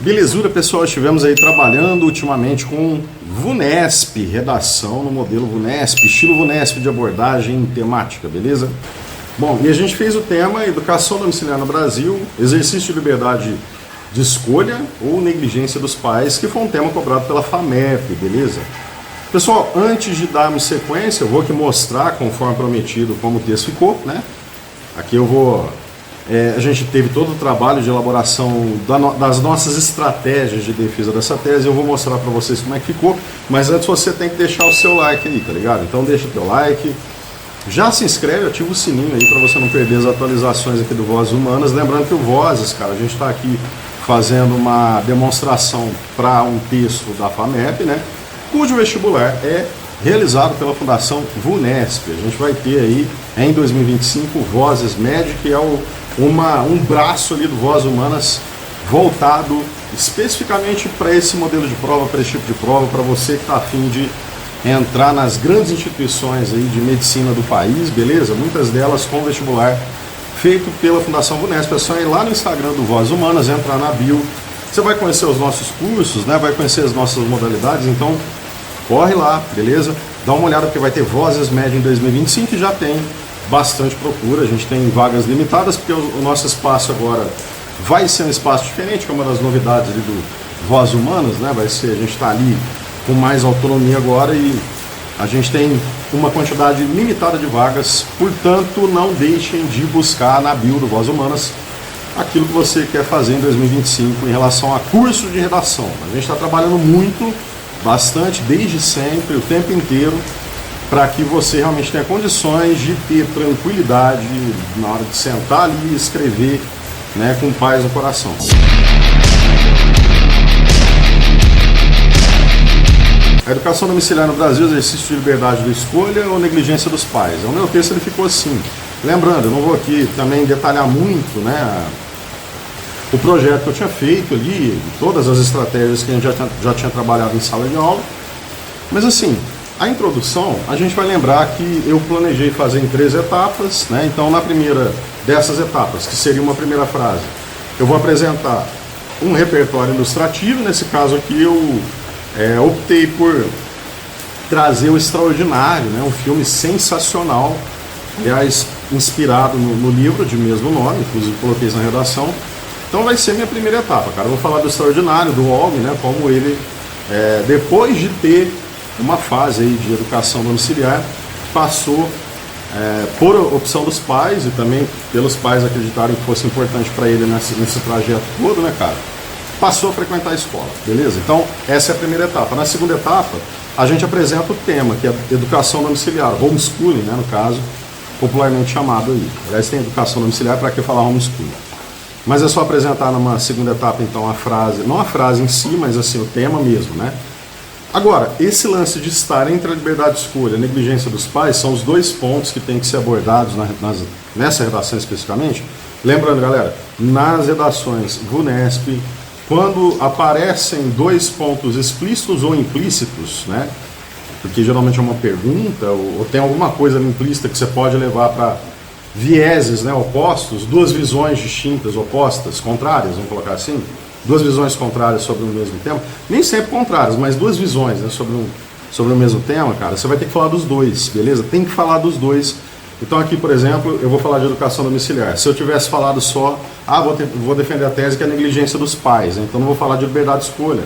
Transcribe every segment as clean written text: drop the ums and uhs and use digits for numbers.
Belezura, pessoal, estivemos aí trabalhando ultimamente com VUNESP, redação no modelo VUNESP, estilo VUNESP de abordagem temática, beleza? Bom, e a gente fez o tema Educação Domiciliar no Brasil, exercício de liberdade de escolha ou negligência dos pais, que foi um tema cobrado pela FAMEP, beleza? Pessoal, antes de darmos sequência, eu vou aqui mostrar, conforme prometido, como o texto ficou, né? Aqui eu vou... a gente teve todo o trabalho de elaboração das nossas estratégias de defesa dessa tese. Eu vou mostrar para vocês como é que ficou, mas antes você tem que deixar o seu like aí, tá ligado? Então deixa o teu like, já se inscreve, ativa o sininho aí para você não perder as atualizações aqui do Vozes Humanas. Lembrando que o Vozes, cara, a gente está aqui fazendo uma demonstração para um texto da FAMEP, né? Cujo vestibular é realizado pela Fundação VUNESP. A gente vai ter aí em 2025 Vozes Med, que é um braço ali do Vozes Humanas voltado especificamente para esse modelo de prova, para esse tipo de prova, para você que está afim de entrar nas grandes instituições aí de medicina do país, beleza? Muitas delas com vestibular feito pela Fundação VUNESP. É só ir lá no Instagram do Vozes Humanas, entrar na bio, você vai conhecer os nossos cursos, né? Vai conhecer as nossas modalidades, então corre lá, beleza? Dá uma olhada porque vai ter Vozes Med em 2025 e já tem bastante procura. A gente tem vagas limitadas porque o nosso espaço agora vai ser um espaço diferente, que é uma das novidades ali do Vozes Humanas, né? Vai ser, a gente está ali com mais autonomia agora e a gente tem uma quantidade limitada de vagas, portanto não deixem de buscar na bio do Vozes Humanas aquilo que você quer fazer em 2025 em relação a curso de redação. A gente está trabalhando muito, bastante, desde sempre, o tempo inteiro, para que você realmente tenha condições de ter tranquilidade na hora de sentar ali e escrever, né, com paz no coração. A educação domiciliar no Brasil, exercício de liberdade de escolha ou negligência dos pais? O meu texto ele ficou assim. Lembrando, eu não vou aqui também detalhar muito, né, o projeto que eu tinha feito ali, todas as estratégias que a gente já tinha trabalhado em sala de aula. Mas assim, a introdução, a gente vai lembrar que eu planejei fazer em 3 etapas, né? Então na primeira dessas etapas, que seria uma primeira frase, eu vou apresentar um repertório ilustrativo. Nesse caso aqui eu optei por trazer O Extraordinário, né? Um filme sensacional, aliás, inspirado no livro de mesmo nome, inclusive coloquei isso na redação. Então vai ser minha primeira etapa, cara. Eu vou falar do Extraordinário, do Olmi, né? Como ele, depois de ter uma fase aí de educação domiciliar, passou por opção dos pais e também pelos pais acreditarem que fosse importante para ele nesse trajeto todo, né, cara? Passou a frequentar a escola, beleza? Então essa é a primeira etapa. Na segunda etapa, a gente apresenta o tema, que é educação domiciliar, homeschooling, né, no caso, popularmente chamado aí. Aliás, tem educação domiciliar, para que falar homeschooling? Mas é só apresentar numa segunda etapa, então, a frase, não a frase em si, mas assim, o tema mesmo, né? Agora, esse lance de estar entre a liberdade de escolha e a negligência dos pais são os 2 pontos que têm que ser abordados nessa redação especificamente. Lembrando, galera, nas redações VUNESP, quando aparecem 2 pontos explícitos ou implícitos, né? Porque geralmente é uma pergunta ou tem alguma coisa implícita que você pode levar para vieses, né, opostos, 2 visões distintas, opostas, contrárias, vamos colocar assim, 2 visões contrárias sobre o mesmo tema, nem sempre contrárias, mas 2 visões, né, sobre o mesmo tema, cara, você vai ter que falar dos 2, beleza? Tem que falar dos 2. Então aqui, por exemplo, eu vou falar de educação domiciliar. Se eu tivesse falado só, vou defender a tese que é a negligência dos pais, né? Então não vou falar de liberdade de escolha.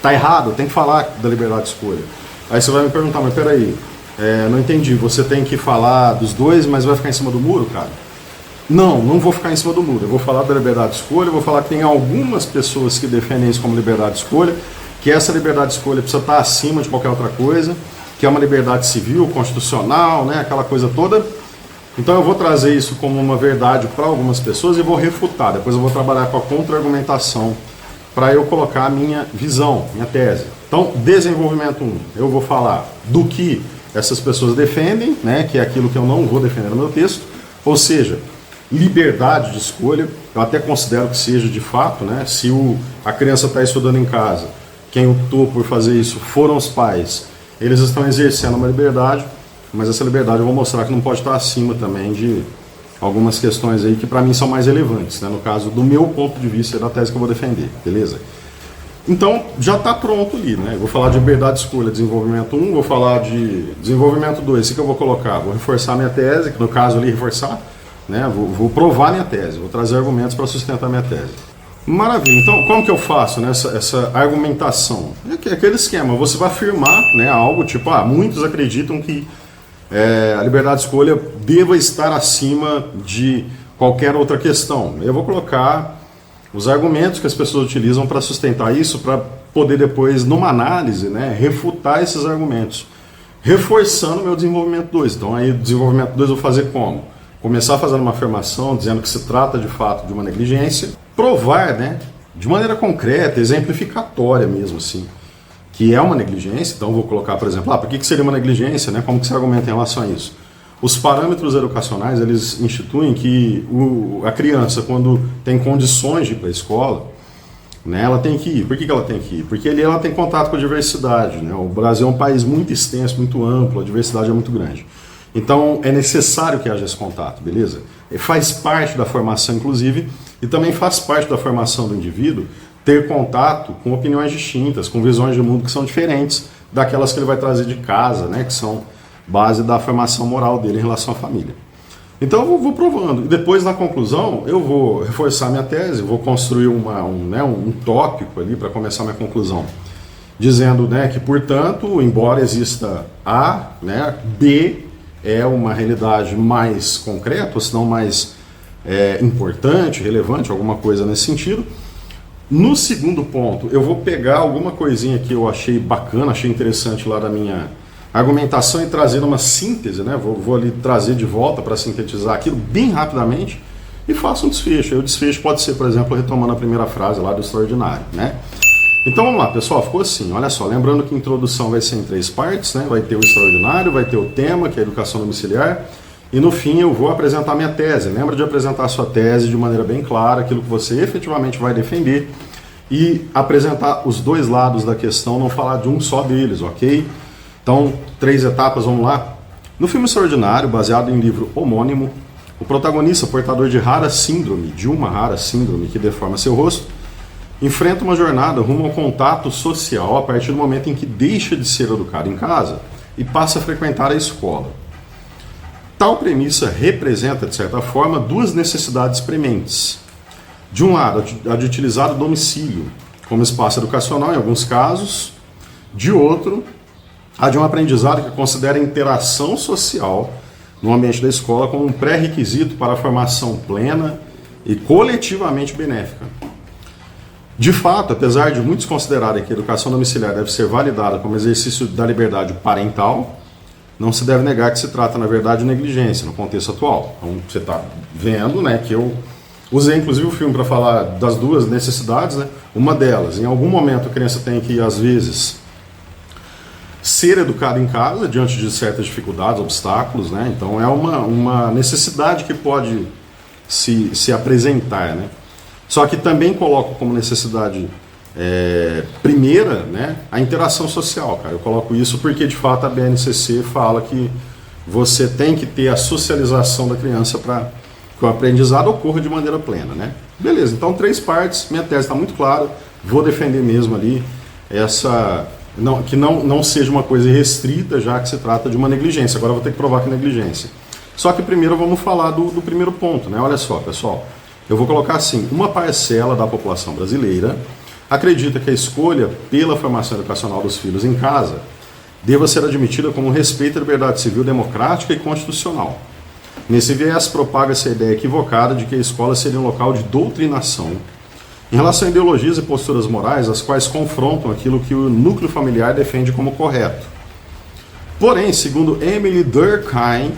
Tá errado, tem que falar da liberdade de escolha. Aí você vai me perguntar, mas peraí, não entendi, você tem que falar dos 2, mas vai ficar em cima do muro, cara? Não vou ficar em cima do muro. Eu vou falar da liberdade de escolha, eu vou falar que tem algumas pessoas que defendem isso como liberdade de escolha, que essa liberdade de escolha precisa estar acima de qualquer outra coisa, que é uma liberdade civil, constitucional, né, aquela coisa toda. Então eu vou trazer isso como uma verdade para algumas pessoas e vou refutar. Depois eu vou trabalhar com a contra-argumentação para eu colocar a minha visão, minha tese. Então, desenvolvimento 1, eu vou falar do que essas pessoas defendem, né, que é aquilo que eu não vou defender no meu texto, ou seja, liberdade de escolha. Eu até considero que seja de fato, né, se a criança está estudando em casa, quem optou por fazer isso foram os pais, eles estão exercendo uma liberdade, mas essa liberdade eu vou mostrar que não pode estar acima também algumas questões aí que para mim são mais relevantes, né? No caso do meu ponto de vista da tese que eu vou defender, beleza? Então, já está pronto ali, né? Vou falar de liberdade de escolha, desenvolvimento 1, vou falar de desenvolvimento 2, o que eu vou colocar? Vou reforçar minha tese, que no caso ali reforçar, né? Vou provar minha tese, vou trazer argumentos para sustentar minha tese. Maravilha, então como que eu faço, né, essa argumentação? É aquele esquema, você vai afirmar, né, algo tipo, muitos acreditam que a liberdade de escolha deva estar acima de qualquer outra questão. Eu vou colocar os argumentos que as pessoas utilizam para sustentar isso, para poder depois, numa análise, né, refutar esses argumentos, reforçando meu desenvolvimento 2. Então aí o desenvolvimento 2 eu vou fazer como? Começar fazendo uma afirmação, dizendo que se trata de fato de uma negligência, provar, né, de maneira concreta, exemplificatória mesmo assim, que é uma negligência. Então vou colocar, por exemplo, por que seria uma negligência, né, como que se argumenta em relação a isso? Os parâmetros educacionais, eles instituem que a criança, quando tem condições de ir para a escola, né, ela tem que ir. Por que ela tem que ir? Porque ali ela tem contato com a diversidade, né? O Brasil é um país muito extenso, muito amplo, a diversidade é muito grande. Então é necessário que haja esse contato, beleza? E faz parte da formação, inclusive, e também faz parte da formação do indivíduo ter contato com opiniões distintas, com visões de mundo que são diferentes daquelas que ele vai trazer de casa, né, que são base da formação moral dele em relação à família. Então eu vou provando, e depois na conclusão eu vou reforçar minha tese, vou construir um tópico ali para começar minha conclusão, dizendo, né, que, portanto, embora exista A, né, B é uma realidade mais concreta, ou se não mais importante, relevante, alguma coisa nesse sentido. No segundo ponto, eu vou pegar alguma coisinha que eu achei bacana, achei interessante lá da minha argumentação e trazer uma síntese, né? Vou ali trazer de volta para sintetizar aquilo bem rapidamente e faço um desfecho. E o desfecho pode ser, por exemplo, retomando a primeira frase lá do extraordinário, né? Então vamos lá, pessoal, ficou assim, olha só, lembrando que a introdução vai ser em 3 partes, né? Vai ter o extraordinário, vai ter o tema, que é a educação domiciliar, e no fim eu vou apresentar minha tese. Lembra de apresentar a sua tese de maneira bem clara, aquilo que você efetivamente vai defender, e apresentar os dois lados da questão, não falar de um só deles, ok? Então, 3 etapas, vamos lá. No filme Extraordinário, baseado em livro homônimo, o protagonista, portador de uma rara síndrome que deforma seu rosto, enfrenta uma jornada rumo ao contato social a partir do momento em que deixa de ser educado em casa e passa a frequentar a escola. Tal premissa representa, de certa forma, 2 necessidades prementes. De um lado, a de utilizar o domicílio como espaço educacional, em alguns casos. De outro, a de um aprendizado que considera a interação social no ambiente da escola como um pré-requisito para a formação plena e coletivamente benéfica. De fato, apesar de muitos considerarem que a educação domiciliar deve ser validada como exercício da liberdade parental, não se deve negar que se trata, na verdade, de negligência no contexto atual. Então, você está vendo, né, que eu usei, inclusive, o filme para falar das 2 necessidades, né? Uma delas, em algum momento a criança tem que, às vezes, ser educada em casa, diante de certas dificuldades, obstáculos, né? Então, é uma necessidade que pode se apresentar, né? Só que também coloco como necessidade primeira, né, a interação social, cara. Eu coloco isso porque, de fato, a BNCC fala que você tem que ter a socialização da criança para que o aprendizado ocorra de maneira plena, né? Beleza, então 3 partes, minha tese está muito clara, vou defender mesmo ali que não seja uma coisa restrita, já que se trata de uma negligência. Agora eu vou ter que provar que é negligência. Só que primeiro vamos falar do primeiro ponto, né? Olha só, pessoal, eu vou colocar assim, uma parcela da população brasileira acredita que a escolha pela formação educacional dos filhos em casa deva ser admitida como respeito à liberdade civil, democrática e constitucional. Nesse viés, propaga-se a ideia equivocada de que a escola seria um local de doutrinação em relação a ideologias e posturas morais, as quais confrontam aquilo que o núcleo familiar defende como correto. Porém, segundo Emily Durkheim,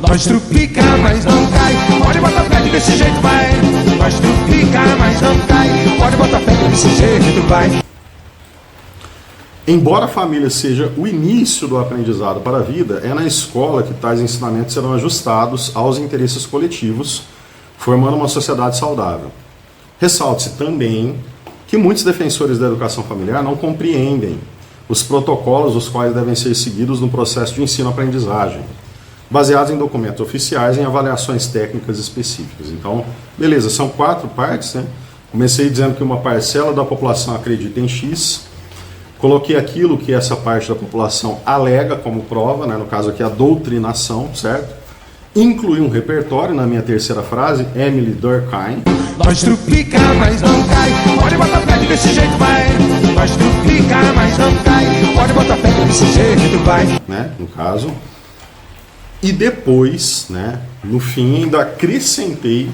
nós trupica, mas não cai. Pode botar fé que desse jeito vai. Nós trupica, mas não cai. Pode botar fé que desse jeito vai. Embora a família seja o início do aprendizado para a vida, é na escola que tais ensinamentos serão ajustados aos interesses coletivos, formando uma sociedade saudável. Ressalte-se também que muitos defensores da educação familiar não compreendem os protocolos os quais devem ser seguidos no processo de ensino-aprendizagem. baseados em documentos oficiais em avaliações técnicas específicas. Então, beleza, são 4 partes, né? Comecei dizendo que uma parcela da população acredita em X, coloquei aquilo que essa parte da população alega como prova, né? No caso aqui a doutrinação, certo? Incluí um repertório na minha terceira frase, Emily Durkheim. Nós trupica, mas não cai. Pode botar fé que desse jeito vai. Nós trupica, mas não cai. Pode botar fé que desse jeito vai. Né, no caso. E depois, né, no fim, ainda acrescentei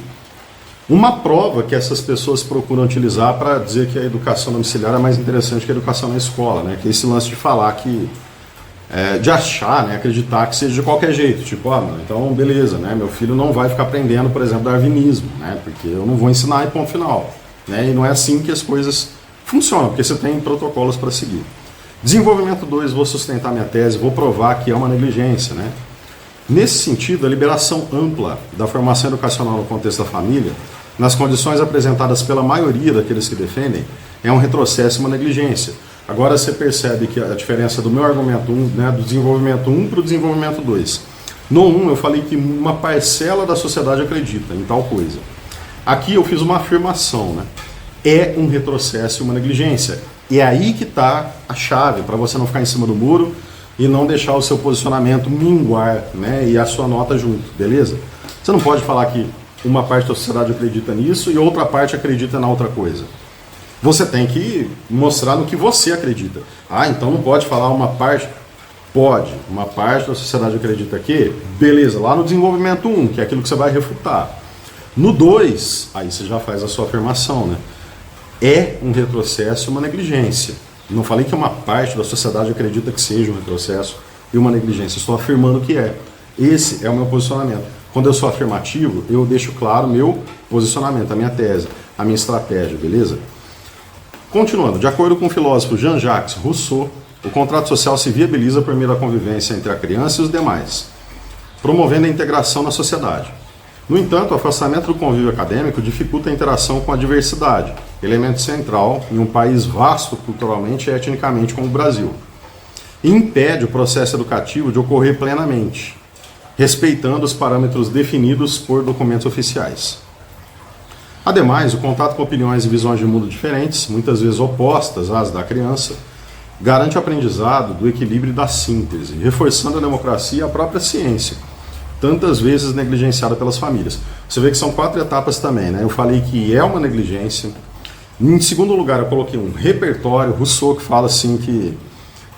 uma prova que essas pessoas procuram utilizar para dizer que a educação domiciliar é mais interessante que a educação na escola, né? Que é esse lance de falar que de achar, né, acreditar que seja de qualquer jeito, tipo, então beleza, né, meu filho não vai ficar aprendendo, por exemplo, darwinismo, né, porque eu não vou ensinar e ponto final, né, e não é assim que as coisas funcionam, porque você tem protocolos para seguir. Desenvolvimento 2, vou sustentar minha tese, vou provar que é uma negligência, né. Nesse sentido, a liberação ampla da formação educacional no contexto da família, nas condições apresentadas pela maioria daqueles que defendem, é um retrocesso e uma negligência. Agora você percebe que a diferença do meu argumento 1, né, do desenvolvimento 1 para o desenvolvimento 2. No 1 eu falei que uma parcela da sociedade acredita em tal coisa. Aqui eu fiz uma afirmação, né? É um retrocesso e uma negligência. E é aí que está a chave para você não ficar em cima do muro e não deixar o seu posicionamento minguar, né, e a sua nota junto, beleza? Você não pode falar que uma parte da sociedade acredita nisso e outra parte acredita na outra coisa. Você tem que mostrar no que você acredita. Então não pode falar uma parte? Pode. Uma parte da sociedade acredita aqui? Beleza, lá no desenvolvimento 1, que é aquilo que você vai refutar. No 2, aí você já faz a sua afirmação, né? É um retrocesso e uma negligência. Não falei que uma parte da sociedade acredita que seja um retrocesso e uma negligência. Estou afirmando que é. Esse é o meu posicionamento. Quando eu sou afirmativo, eu deixo claro o meu posicionamento, a minha tese, a minha estratégia, beleza? Continuando, de acordo com o filósofo Jean-Jacques Rousseau, o contrato social se viabiliza por meio da convivência entre a criança e os demais, promovendo a integração na sociedade. No entanto, o afastamento do convívio acadêmico dificulta a interação com a diversidade, elemento central em um país vasto culturalmente e etnicamente como o Brasil, e impede o processo educativo de ocorrer plenamente, respeitando os parâmetros definidos por documentos oficiais. Ademais, o contato com opiniões e visões de mundo diferentes, muitas vezes opostas às da criança, garante o aprendizado do equilíbrio e da síntese, reforçando a democracia e a própria ciência, tantas vezes negligenciada pelas famílias. Você vê que são 4 etapas também, né? Eu falei que é uma negligência. Em segundo lugar, eu coloquei um repertório, Rousseau, que fala assim que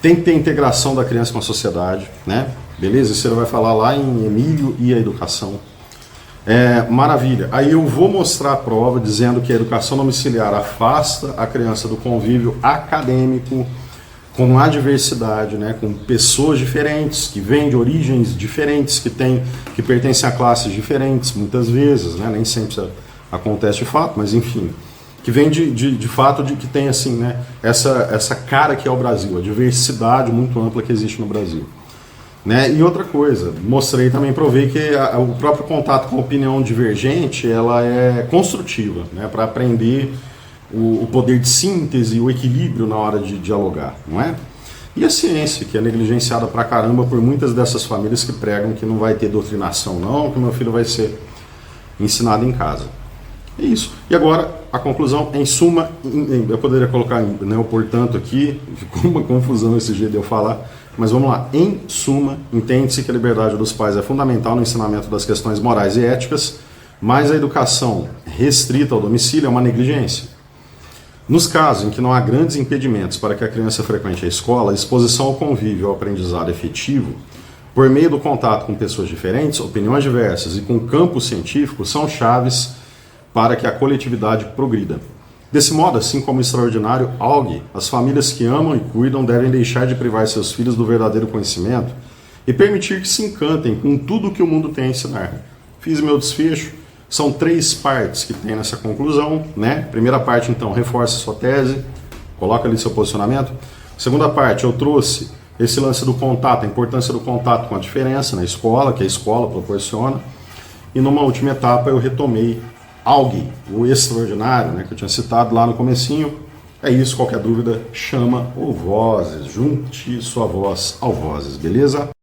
tem que ter integração da criança com a sociedade, né? Beleza? Isso ele vai falar lá em Emílio e a Educação. Maravilha. Aí eu vou mostrar a prova dizendo que a educação domiciliar afasta a criança do convívio acadêmico com a diversidade, né, com pessoas diferentes, que vêm de origens diferentes, que pertencem a classes diferentes, muitas vezes, né, nem sempre acontece de fato, mas enfim, que vem de fato de que tem assim, né, essa cara que é o Brasil, a diversidade muito ampla que existe no Brasil. Né? E outra coisa, mostrei também, provei que o próprio contato com a opinião divergente, ela é construtiva, né? Para aprender o poder de síntese, o equilíbrio na hora de dialogar, não é? E a ciência, que é negligenciada pra caramba por muitas dessas famílias que pregam que não vai ter doutrinação não, que o meu filho vai ser ensinado em casa. É isso. E agora, a conclusão, em suma, eu poderia colocar, né, o portanto aqui, ficou uma confusão esse jeito de eu falar, mas vamos lá. Em suma, entende-se que a liberdade dos pais é fundamental no ensinamento das questões morais e éticas, mas a educação restrita ao domicílio é uma negligência. Nos casos em que não há grandes impedimentos para que a criança frequente a escola, a exposição ao convívio e ao aprendizado efetivo, por meio do contato com pessoas diferentes, opiniões diversas e com campo científico, são chaves para que a coletividade progrida. Desse modo, assim como o extraordinário AUG, as famílias que amam e cuidam devem deixar de privar seus filhos do verdadeiro conhecimento e permitir que se encantem com tudo o que o mundo tem a ensinar. Fiz meu desfecho, são 3 partes que tem nessa conclusão, né? Primeira parte, então, reforça sua tese, coloca ali seu posicionamento. Segunda parte, eu trouxe esse lance do contato, a importância do contato com a diferença na escola, que a escola proporciona. E numa última etapa eu retomei AUG, o extraordinário, né, que eu tinha citado lá no comecinho. É isso, qualquer dúvida, chama o Vozes, junte sua voz ao Vozes, beleza?